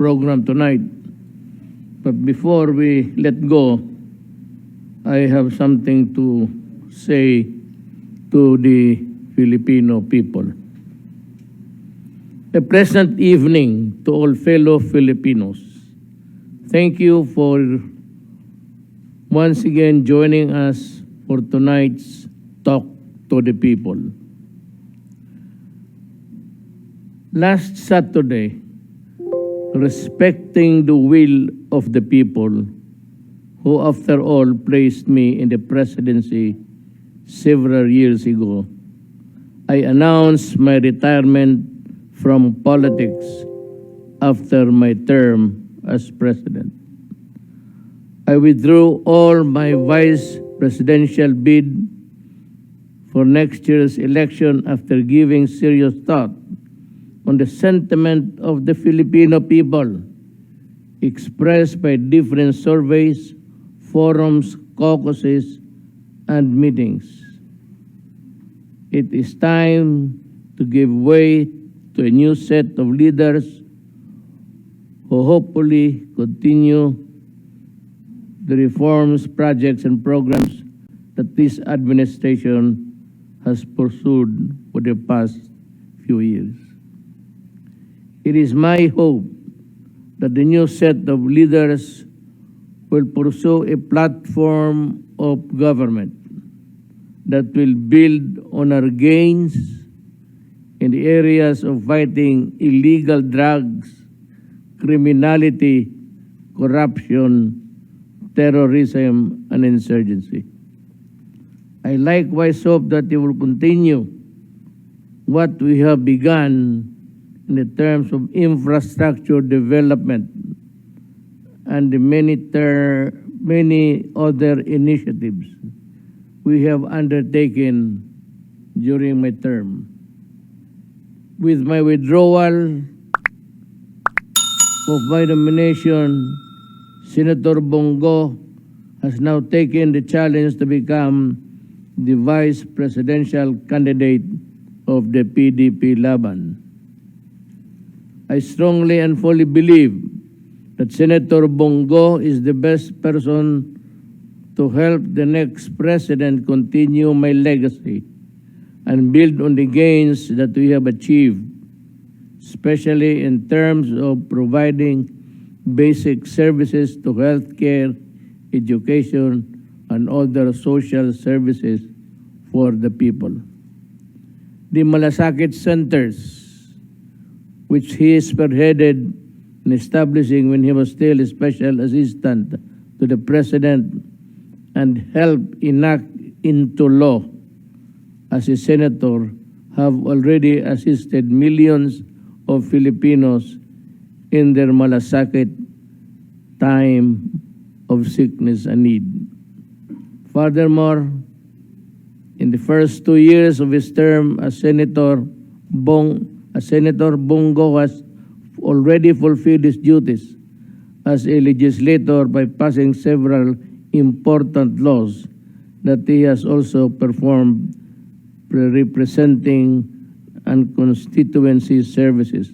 program tonight. But before we let go, I have something to say to the Filipino people. A pleasant evening to all fellow Filipinos. Thank you for once again joining us for tonight's Talk to the People. Last Saturday, respecting the will of the people, who after all placed me in the presidency several years ago, I announced my retirement from politics after my term as president. I withdrew all my vice presidential bid for next year's election after giving serious thought on the sentiment of the Filipino people expressed by different surveys, forums, caucuses, and meetings. It is time to give way to a new set of leaders who hopefully continue the reforms, projects, and programs that this administration has pursued for the past few years. It is my hope that the new set of leaders will pursue a platform of government that will build on our gains in the areas of fighting illegal drugs, criminality, corruption, terrorism, and insurgency. I likewise hope that they will continue what we have begun in the terms of infrastructure development and the many other initiatives we have undertaken during my term. With my withdrawal of my nomination, Senator Bongo has now taken the challenge to become the vice presidential candidate of the PDP Laban. I strongly and fully believe that Senator Bongo is the best person to help the next president continue my legacy and build on the gains that we have achieved, especially in terms of providing basic services to healthcare, education, and other social services for the people. The Malasakit Centers, which he spearheaded in establishing when he was still a special assistant to the president and helped enact into law as a senator, have already assisted millions of Filipinos in their malasakit time of sickness and need. Furthermore, in the first 2 years of his term as Senator Bongo has already fulfilled his duties as a legislator by passing several important laws that he has also performed representing and constituency services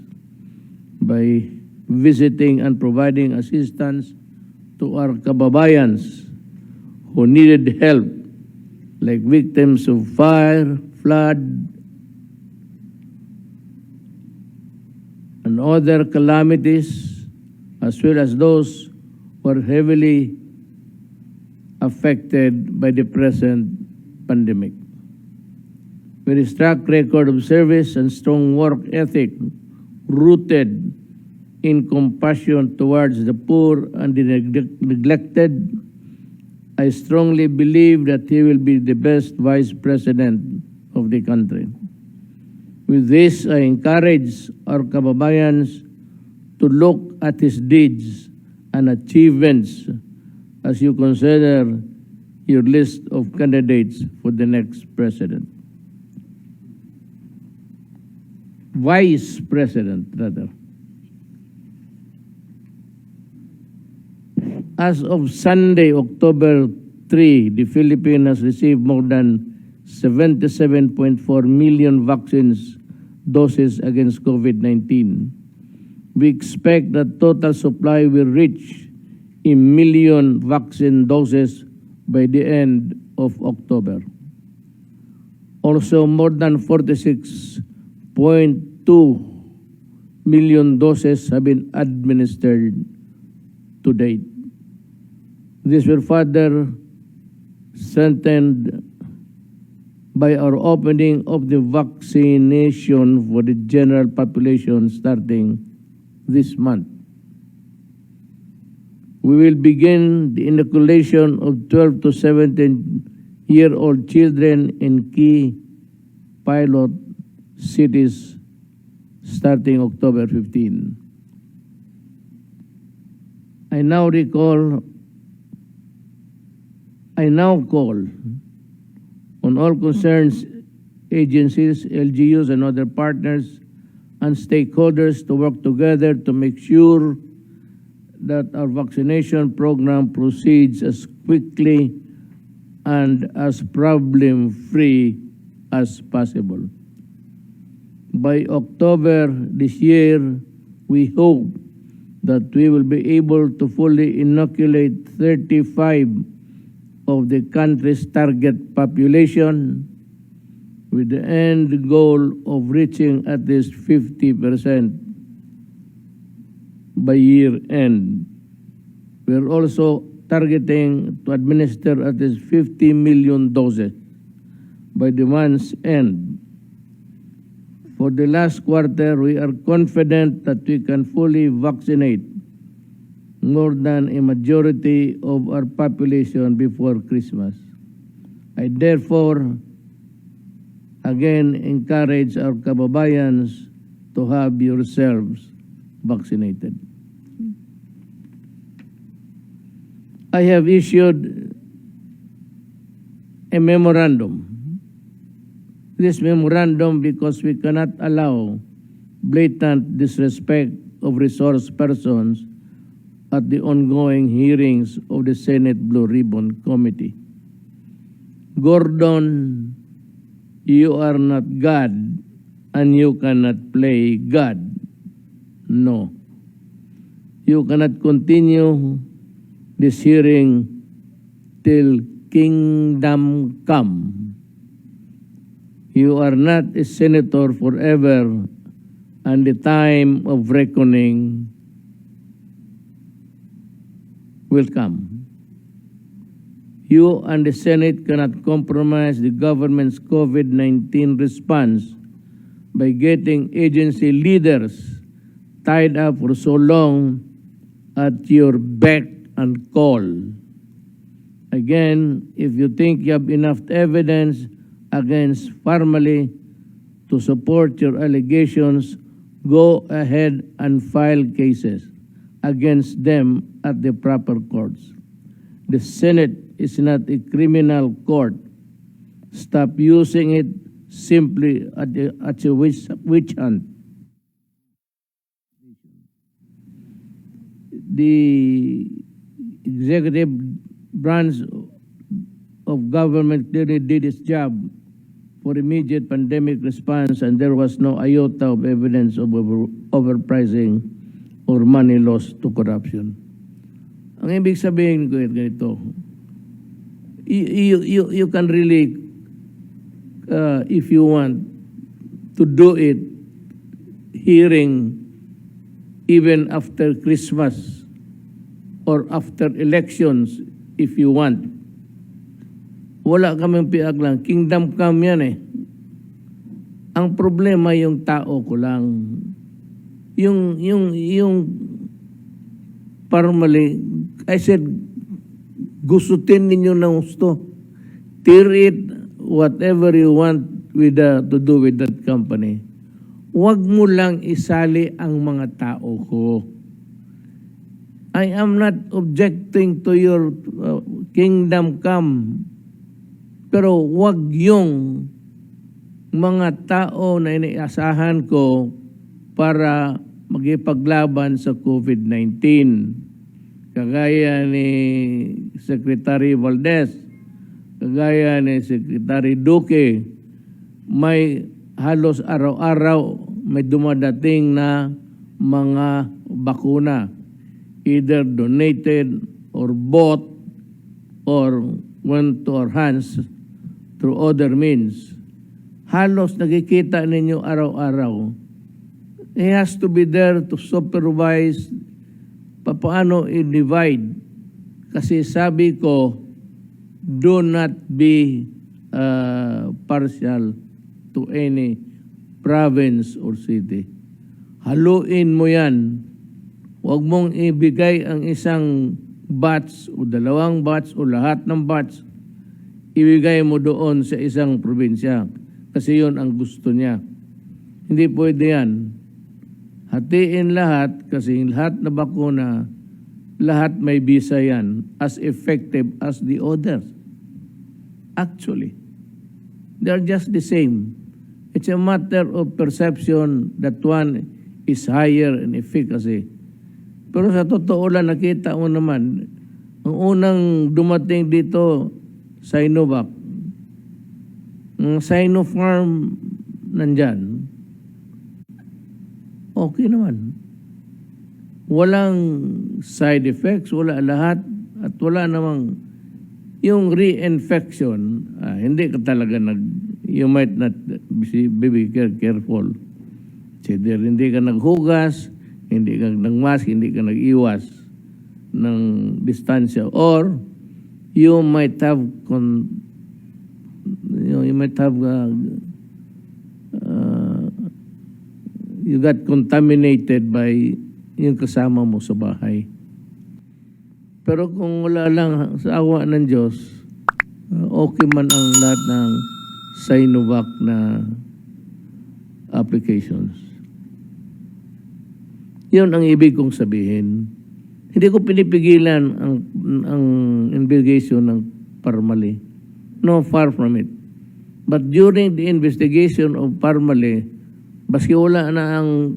by visiting and providing assistance to our kababayans who needed help, like victims of fire, flood, and other calamities, as well as those who are heavily affected by the present pandemic. With his track record of service and strong work ethic rooted in compassion towards the poor and the neglected, I strongly believe that he will be the best vice president of the country. With this, I encourage our kababayans to look at his deeds and achievements as you consider your list of candidates for the next president. Vice President, rather. As of Sunday, October 3, the Philippine has received more than 77.4 million vaccines doses against COVID-19, We expect that total supply will reach 1 million vaccine doses by the end of October. Also, more than 46.2 million doses have been administered to date. This will further strengthened by our opening of the vaccination for the general population starting this month. We will begin the inoculation of 12 to 17-year-old children in key pilot cities starting October 15. I now call on all concerned agencies, LGUs, and other partners and stakeholders to work together to make sure that our vaccination program proceeds as quickly and as problem-free as possible. By October this year, we hope that we will be able to fully inoculate 35 of the country's target population, with the end goal of reaching at least 50% by year end. We are also targeting to administer at least 50 million doses by the month's end. For the last quarter, we are confident that we can fully vaccinate more than a majority of our population before Christmas. I therefore again encourage our kababayans to have yourselves vaccinated. I have issued a memorandum. This memorandum because we cannot allow blatant disrespect of resource persons at the ongoing hearings of the Senate Blue Ribbon Committee. Gordon, you are not God and you cannot play God. No. You cannot continue this hearing till kingdom come. You are not a senator forever, and the time of reckoning will come. You and the Senate cannot compromise the government's COVID-19 response by getting agency leaders tied up for so long at your beck and call. Again, if you think you have enough evidence against family to support your allegations, go ahead and file cases against them at the proper courts. The Senate is not a criminal court. Stop using it simply at a witch hunt. The executive branch of government clearly did its job for immediate pandemic response, and there was no iota of evidence of overpricing or money lost to corruption. Ang ibig sabihin ko ganito, you can really, if you want to do it, hearing even after Christmas or after elections, if you want. Wala kaming piag lang. Kingdom come yan eh. Ang problema yung tao ko lang. Yung formally, I said, gustutin ninyo ng gusto. Tear it, whatever you want to do with that company. Huwag mo lang isali ang mga tao ko. I am not objecting to your kingdom come. Pero huwag yung mga tao na iniasahan ko para magipaglaban sa COVID-19. Kagaya ni Secretary Valdez, kagaya ni Secretary Duque, may halos araw-araw may dumadating na mga bakuna, either donated or bought or went to our hands through other means. Halos nakikita ninyo araw-araw. He has to be there to supervise paano i-divide. Kasi sabi ko, do not be partial to any province or city. Haluin mo yan. Huwag mong ibigay ang isang batch o dalawang batch o lahat ng batch. Ibigay mo doon sa isang probinsya. Kasi yun ang gusto niya. Hindi pwede yan. Hatiin lahat kasi lahat na bakuna, lahat may bisa yan as effective as the others. Actually, they're just the same. It's a matter of perception that one is higher in efficacy. Pero sa totoo lang, nakita mo naman, ang unang dumating dito, Sinovac, ang Sino Farm nandyan, okay naman. Walang side effects, wala lahat, at wala namang yung reinfection, hindi ka talaga you might not be careful. Either hindi ka naghugas, hindi ka nagmask, hindi ka nag-iwas ng distansya, or you might have you got contaminated by yung kasama mo sa bahay. Pero kung wala lang sa awa ng Diyos, okay man ang lahat ng Sinovac na applications. Yun ang ibig kong sabihin. Hindi ko pinipigilan ang investigation ng Parmali. No, far from it. But during the investigation of Parmali, baski wala nang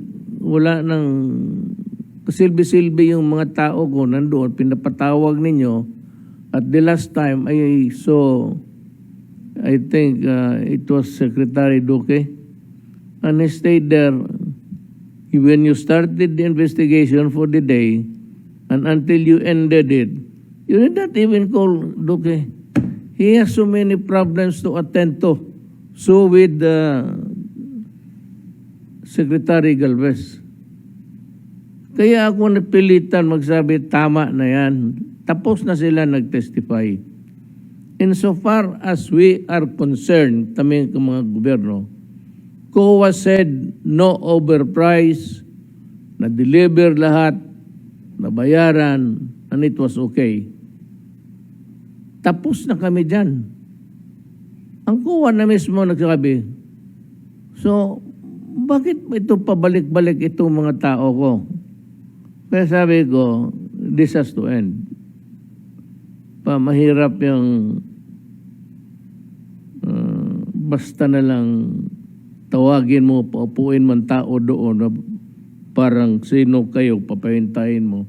kasilbi-silbi yung mga tao ko nandoon, pinapatawag ninyo. At the last time I saw, I think it was Secretary Duque, and he stayed there when you started the investigation for the day and until you ended it. You did not even call Duque. He has so many problems to attend to. So with Secretary Galvez. Kaya ako napilitan magsabi, tama na yan. Tapos na sila nag-testify. Insofar as we are concerned, kami mga gobyerno, COA said no overprice, na-deliver lahat, nabayaran, and it was okay. Tapos na kami dyan. Ang COA na mismo nagsabi, so, bakit ito pabalik-balik itong mga tao ko? Kaya sabi ko, this has to end. Mahirap yung basta na lang tawagin mo, paupuin man tao doon na parang sino kayo, papahintayin mo.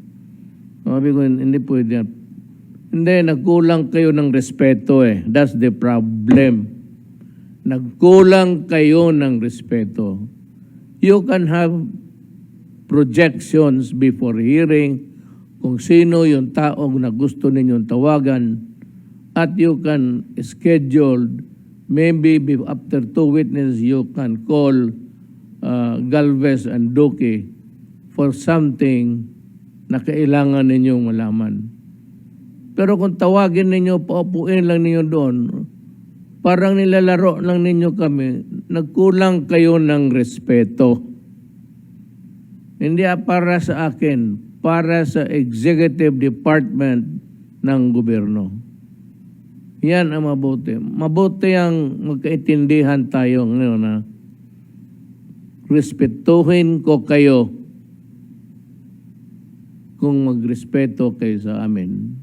Sabi ko, hindi pwede yan. Hindi, nagkulang kayo ng respeto eh. That's the problem. Nagkulang kayo ng respeto. You can have projections before hearing kung sino yung taong na gusto ninyong tawagan, at you can schedule, maybe after 2 witnesses, you can call Galvez and Duque for something na kailangan ninyong malaman. Pero kung tawagin ninyo, paupuin lang ninyo doon, parang nilalaro lang ninyo kami, nagkulang kayo ng respeto. Hindi para sa akin, para sa executive department ng gobyerno. Yan ang mabuti. Mabuti ang magkaintindihan tayo ngayon na respetuhin ko kayo kung magrespeto kayo sa amin.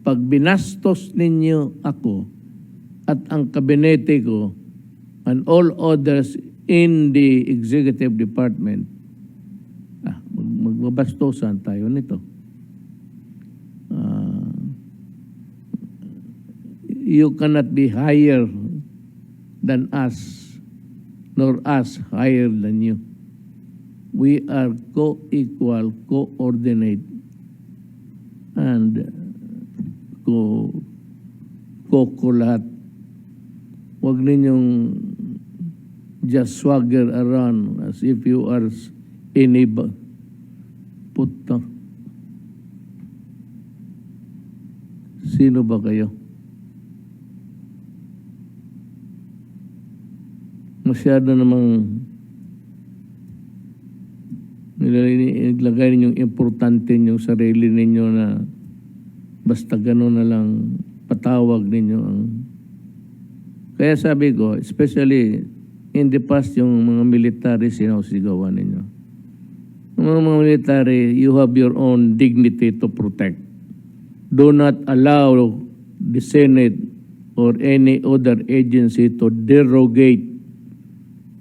Pag binastos ninyo ako at ang kabinete ko and all others in the executive department, magbabastosan tayo nito. You cannot be higher than us, nor us higher than you. We are co-equal, co-ordinate, and ko lahat. Huwag ninyong just swagger around as if you are any puta. Sino ba kayo? Masyado namang nilalagay ninyong importante yung sarili ninyo na basta gano'n na lang patawag ninyo ang... Kaya sabi ko, especially in the past, yung mga military sinasigawan ninyo. Yung mga military, you have your own dignity to protect. Do not allow the Senate or any other agency to derogate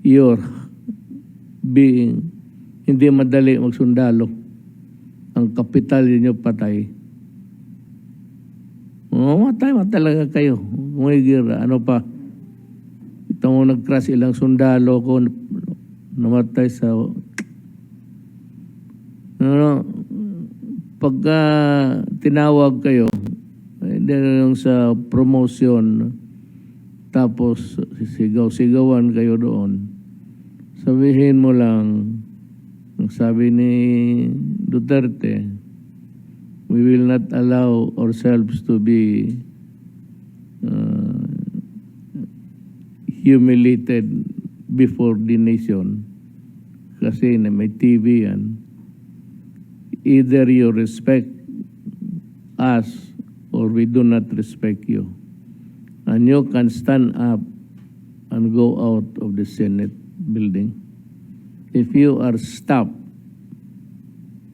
your being. Hindi madali magsundalo. Ang kapital niyo patay. Matay talaga kayo. Umigira. Ano pa? Ito mo nag-crash ilang sundalo ko. Namatay sa... Pagka tinawag kayo, yung sa promotion, tapos sigaw-sigawan kayo doon, sabihin mo lang, ang sabi ni Duterte, we will not allow ourselves to be humiliated before the nation. Kasi may TV yan. Either you respect us or we do not respect you. And you can stand up and go out of the Senate building. If you are stopped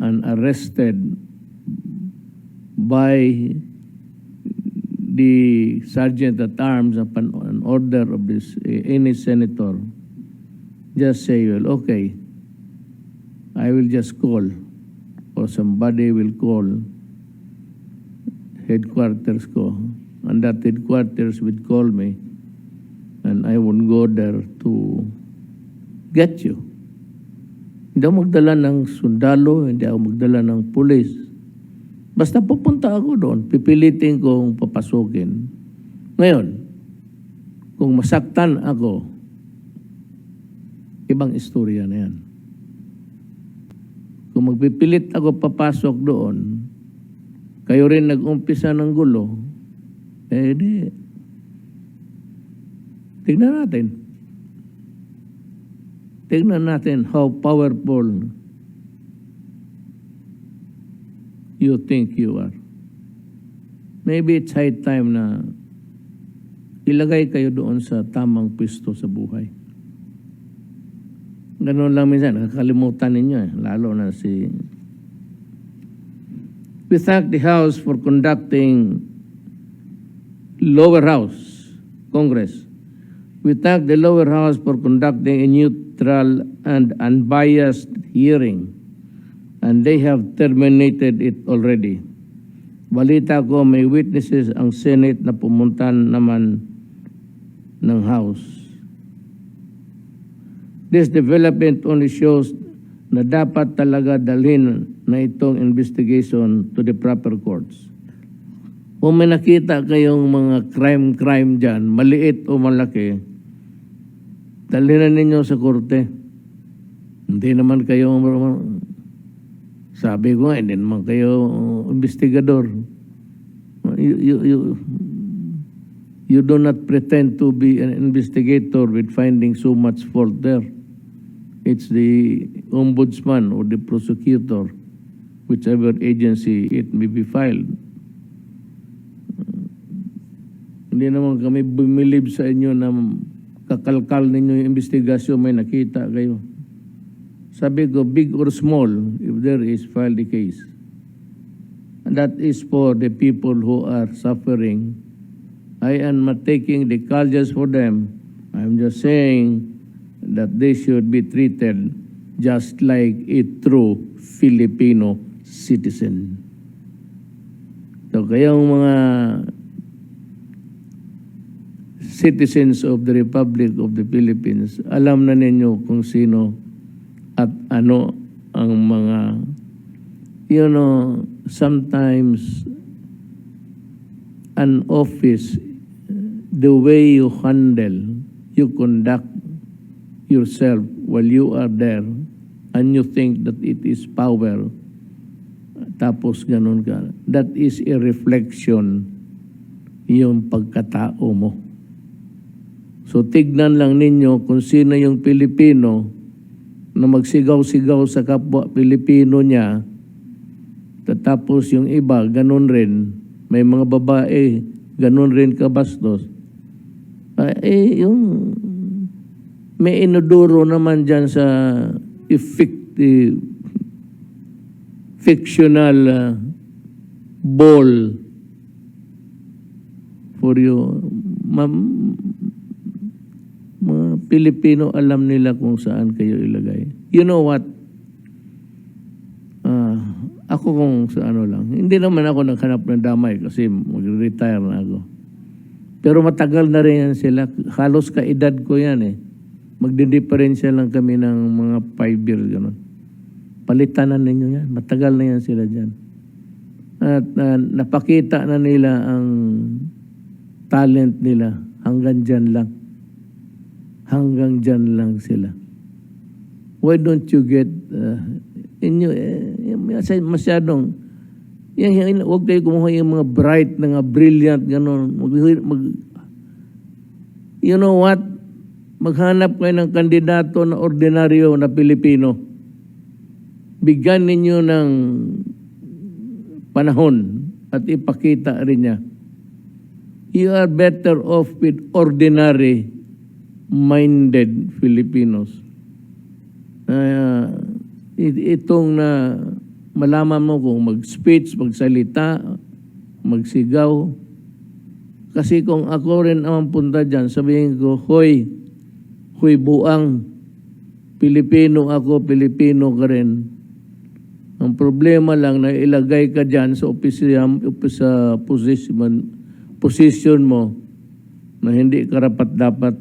and arrested by the sergeant at arms upon an order of this any senator, just say, well, okay, I will just call, or somebody will call headquarters ko, and that headquarters would call me, and I would go there to get you. Hindi ako magdala ng sundalo, hindi ako magdala ng pulis. Basta pupunta ako doon, pipilitin kong papasukin. Ngayon, kung masaktan ako, ibang istorya na yan. Kung magpipilit ako papasok doon, kayo rin nag-umpisa ng gulo, di. Tignan natin. Tignan natin how powerful you think you are. Maybe it's high time na ilagay kayo doon sa tamang pwesto sa buhay. Ganun lang minsan, nakakalimutan ninyo lalo na si... We thank the House for conducting lower house, Congress. We thank the lower house for conducting a neutral and unbiased hearing, and they have terminated it already. Balita ko may witnesses ang Senate na pumunta naman ng House. This development only shows na dapat talaga dalhin na itong investigation to the proper courts. Kung may nakita kayong mga crime dyan, maliit o malaki, dalhin na ninyo sa korte. Hindi naman kayo, sabi ko nga, hindi naman kayo investigador. You do not pretend to be an investigator with finding so much fault there. It's the ombudsman or the prosecutor, whichever agency it may be filed. Hindi naman kami bumilib sa inyo na kakalkal ninyo yung investigasyon, may nakita kayo. Sabi ko, big or small, if there is, file the case. And that is for the people who are suffering. I am not taking the cultures for them. I'm just saying that they should be treated just like a true Filipino citizen. So kayong mga citizens of the Republic of the Philippines, alam na ninyo kung sino at ano ang mga, sometimes an office, the way you handle, you conduct yourself while you are there, and you think that it is power, tapos ganun ka, that is a reflection yung pagkatao mo. So tignan lang ninyo kung sino yung Pilipino na magsigaw-sigaw sa kapwa Pilipino niya, tapos yung iba, ganun rin. May mga babae, ganun rin kabastos. Yung may inuduro naman dyan sa effective, fictional ball for you. Mga Pilipino, alam nila kung saan kayo ilagay. You know what? Ako kung sa ano lang, hindi naman ako naghanap ng damay kasi mag-retire na ako. Pero matagal na rin yan sila. Halos kaedad ko yan eh. Magdidiferensya lang kami ng mga 5 years. Ganun. Palitan na ninyo yan. Matagal na yan sila dyan. At napakita na nila ang talent nila. Hanggang dyan lang. Hanggang dyan lang sila. Why don't you get masyadong huwag kayo kumuha yung mga bright, mga brilliant, gano'n. You know what? Maghanap kayo ng kandidato na ordinaryo na Pilipino. Bigyan ninyo ng panahon at ipakita rin niya. You are better off with ordinary-minded Filipinos. Itong na malaman mo kung mag-speech, magsalita, magsigaw. Kasi kung ako rin ang punta dyan, sabihin ko, Hoy Buang, Pilipino ako, Pilipino ka rin. Ang problema lang na ilagay ka dyan sa position mo na hindi karapat-dapat.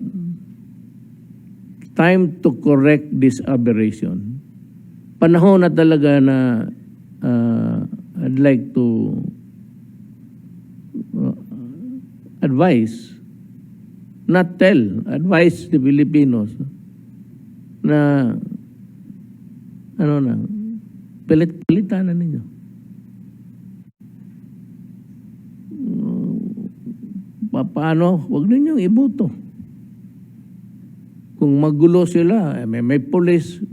Time to correct this aberration. Panahon na talaga na I'd like to advise, not tell, advise the Filipinos na palitan na ninyo. Paano? Huwag ninyong iboto. Kung magulo sila, may pulis,